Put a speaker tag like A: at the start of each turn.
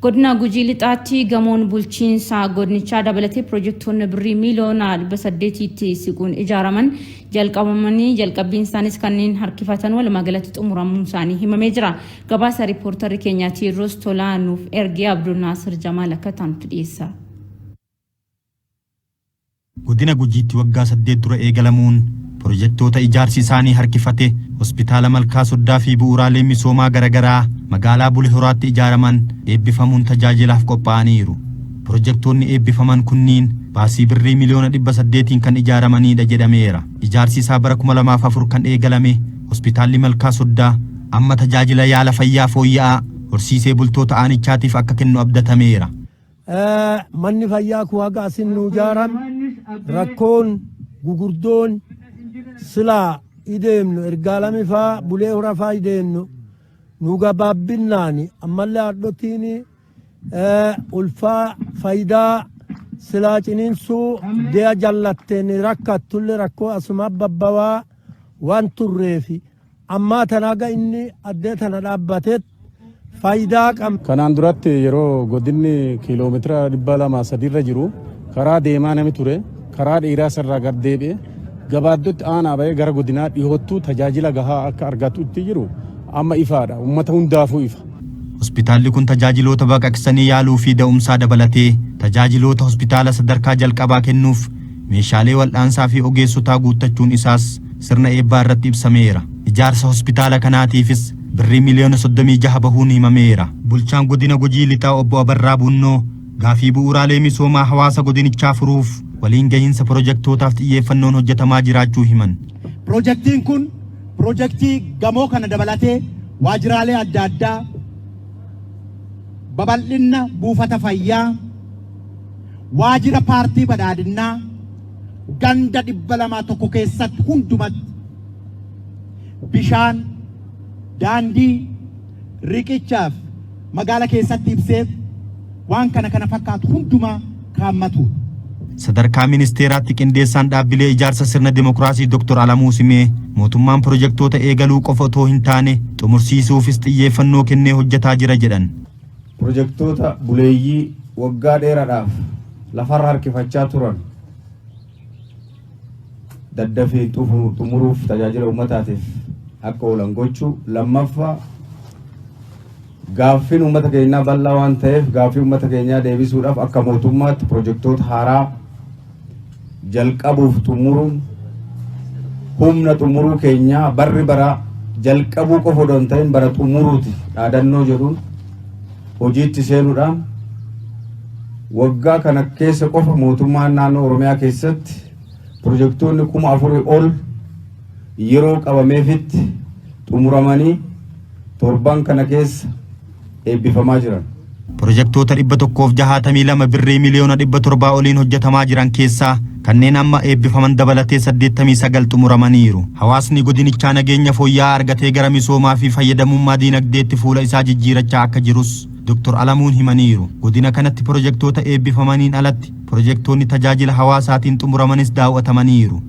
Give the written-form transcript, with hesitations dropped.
A: Godina Gujii lixaatti gamoon bulchiinsa godnichaa dabalatee piroojeektoonni birrii miiliyoona 800tti siquun ijaaraman jalqabamanii jalqabbiin isaanis kanneen harkifatan walumaa galatti xumuramuun isaanii himamee jira. Gabaasa riippoortarri keenyaa Tiiroos Tolaanuuf ergee Abdul Naasir Jamaal akka ta'antu dhiyeessa.
B: Godina Gujiitti waggaa 8 dura eegalamuun piroojeektoota ijaarsi isaanii harkifate hospitaala Malkaa Soddaa fi bu'uuraalee misoomaa garagaraa magaalaa Bulee Horaatti ijaaraman eebbifamuun tajaajilaaf qophaa'aniiru. Piroojeektoonni eebbifaman kunniin baasii birrii miiliyoona 800tiin kan ijaaramanidha jedhameera. Ijaarsi isaa bara 2004 kan eegalame hospitaalli Malkaa Soddaa amma tajaajila yaala fayyaa fooyya'aa horsiisee bultoota aanichaatiif akka kennu abdatameera.
C: Manni fayyaa kuwaaga asin nu ijaaram rakkoon gugurdoon sila ideemnu ergaalami faa Bulee Horaa faa ideemnu nu gabaabinnaani ammallee hadhotiini ulfaa faayidaa silaa ciniinsuu de'a jallatteen rakkattullee rakkoo asuma babbawaa waan turreefi ammaa tanaaga inni addee tana dhaabbateet faayidaa qaba.
D: Kanaan duratti yeroo godinni kiiloomeetira 200 irra jiru karaa deemaa nami ture karaa dheeraa sarraa gad deebi'e gabaaddootti aanaa ba'ee gara godinaa dhihoottuu tajaajila gahaa akka argatutti jiru amma ifaadha uummata hundaafuu ifa.
B: Hospitaalli kun tajaajiloota baqaqsanii yaaluu fi da'umsaa dabalatee tajaajiloota hospitaala sadarkaa jalqabaa kennuuf meeshaalee wal'aansaa fi ogeessotaa guuttachuun isaas sirna eebbaa irratti ibsameera. Ijaarsa hospitaala kanaatiifis birrii miiliyoona 36 bahuun himameera. Bulchaan godina Gujii lixaa obbo Abarraa Bunnoo gaafii bu'uuraalee misoomaa hawaasa godinichaa furuuf waliin gahiinsa piroojeektootaaf xiyyeeffannoon hojjetamaa jiraachuu himan.
E: Piroojeektiin kun piroojeektii gamoo kana dabalatee waajjiraalee adda addaa babal'ina buufata fayyaa waajjira paartii badhaadhinnaa ganda 201 keessatti hundumatti bishaan daandii riqichaaf magaala keessatti ibseef waan kana fakkaatu hundumaa kaammatu.
B: Sadarkaa ministeeraatti qindeessaan dhaabbilee ijaarsa sirna dimokiraasii Dr. Alamuu Simee mootummaan piroojeektoota eegaluu qofa otoo hin taane xumursiisuufis xiyyeeffannoo kennee hojjetaa jira jedhan.
F: Piroojeektoota buleeyyii waggaa dheeraadhaaf lafarra harkifachaa turan daddafee xumuruuf tajaajila uummataatiif akka oolan gochuu. Lammaffaa gaaffiin uummata keenyaa bal'aa waan ta'eef gaaffii uummata keenyaa deebisuudhaaf akka mootummaatti piroojeektoota haaraa jalqabuuf xumuruun humna xumuruu keenyaa barri bara jalqabuu qofa odoo hin ta'in bara xumuruuti dhaadannoo jedhuun hojiitti seenuudhaan waggaa kana keessa qofa mootummaan naannoo Oromiyaa keessatti piroojeektoonni 4,000 ol yeroo qabameefitti xumuramanii torban kana keessa eebbifamaa jiran.
B: Piroojeektoota 162 birrii miiliyoona 700 oliin hojjetamaa jiran keessaa kanneen amma eebbifaman dabalatee 89 xumuramaniiru. Hawaasni godinichaa nageenya fooyya'aa argatee gara misoomaa fi fayyadamummaa diinagdeetti fuula isaa jijjiirachaa akka jirus Dr. Alamuun himaniiru. Godina kanatti piroojeektoota eebbifamaniin alatti piroojeektoonni tajaajila hawaasaatiin xumuramanis daawwatamaniiru.